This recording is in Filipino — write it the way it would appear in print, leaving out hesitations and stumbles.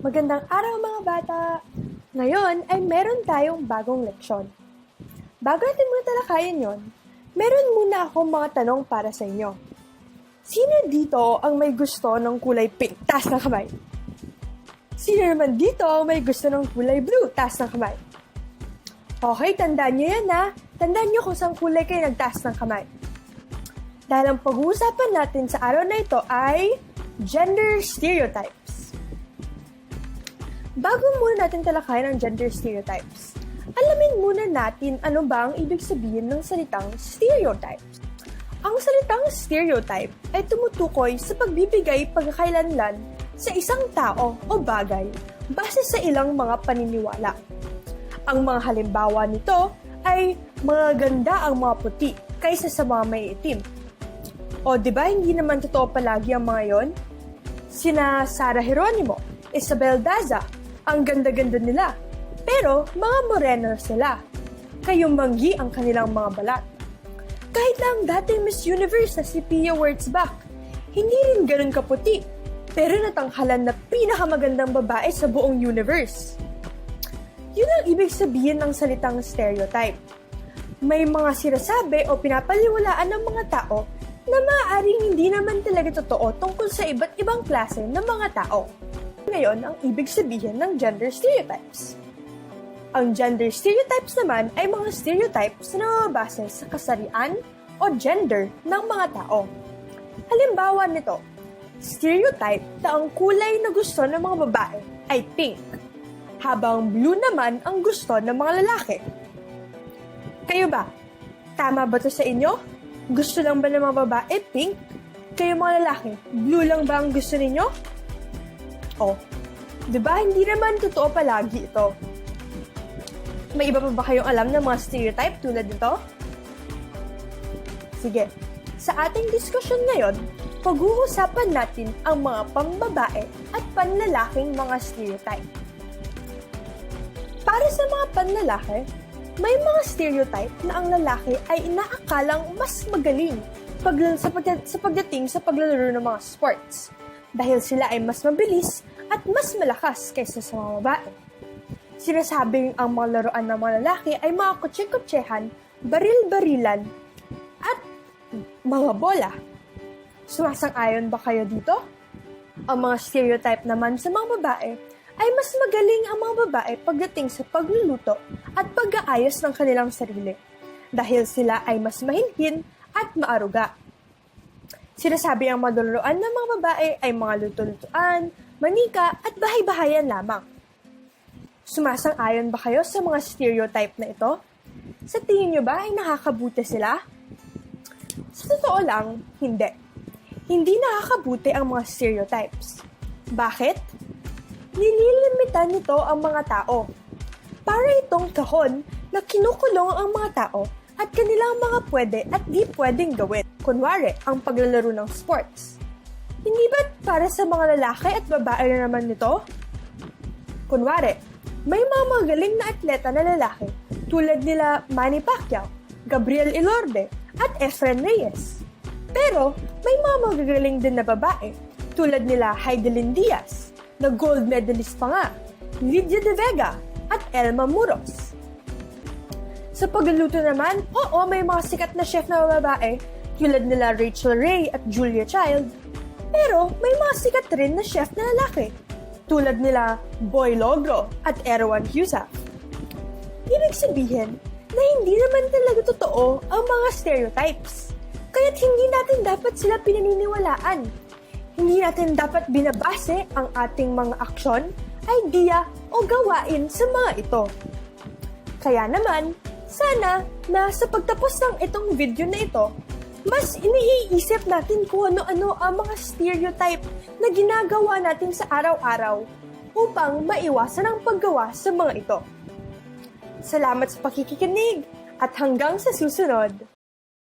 Magandang araw mga bata! Ngayon ay meron tayong bagong leksyon. Bago natin muna talakayin yon, meron muna akong mga tanong para sa inyo. Sino dito ang may gusto ng kulay pink? Taas ng kamay. Sino naman dito ang may gusto ng kulay blue? Taas ng kamay. Okay, tandaan nyo yan ha. Tandaan nyo kung saan kulay kayo nagtaas ng kamay. Dahil ang pag-uusapan natin sa araw na ito ay gender stereotypes. Bago muna natin talakayin ang gender stereotypes, alamin muna natin ano ba ang ibig sabihin ng salitang stereotypes. Ang salitang stereotype ay tumutukoy sa pagbibigay pagkakailanlan sa isang tao o bagay base sa ilang mga paniniwala. Ang mga halimbawa nito ay mga ganda ang mga puti kaysa sa mga may itim. O di ba hindi naman totoo palagi ang mga yon? Sina Sarah Geronimo, Isabel Daza, ang ganda-ganda nila. Pero mga moreno sila. Kayumanggi ang kanilang mga balat. Kahit na ang dating Miss Universe na si Pia Wurtzbach, hindi rin ganun kaputi, pero natanghalan na pinakamagandang babae sa buong universe. Yun ang ibig sabihin ng salitang stereotype. May mga sinasabi o pinapaliwalaan ng mga tao na maaaring hindi naman talaga totoo tungkol sa iba't ibang klase ng mga tao. Ngayon ang ibig sabihin ng gender stereotypes. Ang gender stereotypes naman ay mga stereotypes na namabase sa kasarian o gender ng mga tao. Halimbawa nito, stereotype na ang kulay na gusto ng mga babae ay pink, habang blue naman ang gusto ng mga lalaki. Kayo ba? Tama ba to sa inyo? Gusto lang ba ng mga babae pink? Kayo mga lalaki, blue lang ba ang gusto ninyo? Oh, di ba hindi naman totoo palagi ito? May iba pa ba kayong alam ng mga stereotype tulad nito? Sige, sa ating diskusyon ngayon, pag-uusapan natin ang mga pambabae at panlalaking mga stereotype. Para sa mga panlalaki, may mga stereotype na ang lalaki ay inaakalang mas magaling sa pagdating sa paglalaro ng mga sports dahil sila ay mas mabilis at mas malakas kaysa sa mga babae. Sinasabing ang mga laruan ng mga lalaki ay mga kutse-kutsehan, baril-barilan, at mga bola. Sumasang-ayon ba kayo dito? Ang mga stereotype naman sa mga babae ay mas magaling ang mga babae pagdating sa pagluluto at pag-aayos ng kanilang sarili dahil sila ay mas mahinhin at maaruga. Sinasabi ang mga laruan ng mga babae ay mga luto-lutuan, manika at bahay-bahayan lamang. Sumasang-ayon ba kayo sa mga stereotype na ito? Sa tingin nyo ba ay nakakabuti sila? Sa totoo lang, hindi. Hindi nakakabuti ang mga stereotypes. Bakit? Nililimitan nito ang mga tao. Para itong kahon na kinukulong ang mga tao at kanilang mga pwede at di pwedeng gawin. Kunwari, ang paglalaro ng sports. Hindi ba para sa mga lalaki at babae na naman nito? Kunwari, may mga magaling na atleta na lalaki tulad nila Manny Pacquiao, Gabriel Elorde, at Efren Reyes. Pero may mga magagaling din na babae tulad nila Heidelin Diaz, na gold medalist pa nga, Lydia De Vega, at Elma Muros. Sa pagluluto naman, oo, may mga sikat na chef na babae tulad nila Rachel Ray at Julia Child. Pero may mga sikat rin na chef na lalaki tulad nila Boy Logro at Erwan Husa. Ibig sabihin na hindi naman talaga totoo ang mga stereotypes. Kaya't hindi natin dapat sila pinaniniwalaan. Hindi natin dapat binabase ang ating mga aksyon, idea o gawain sa mga ito. Kaya naman, sana na sa pagtapos ng itong video na ito, mas iniisip natin kung ano-ano ang mga stereotype na ginagawa natin sa araw-araw upang maiwasan ang paggawa sa mga ito. Salamat sa pakikinig at hanggang sa susunod!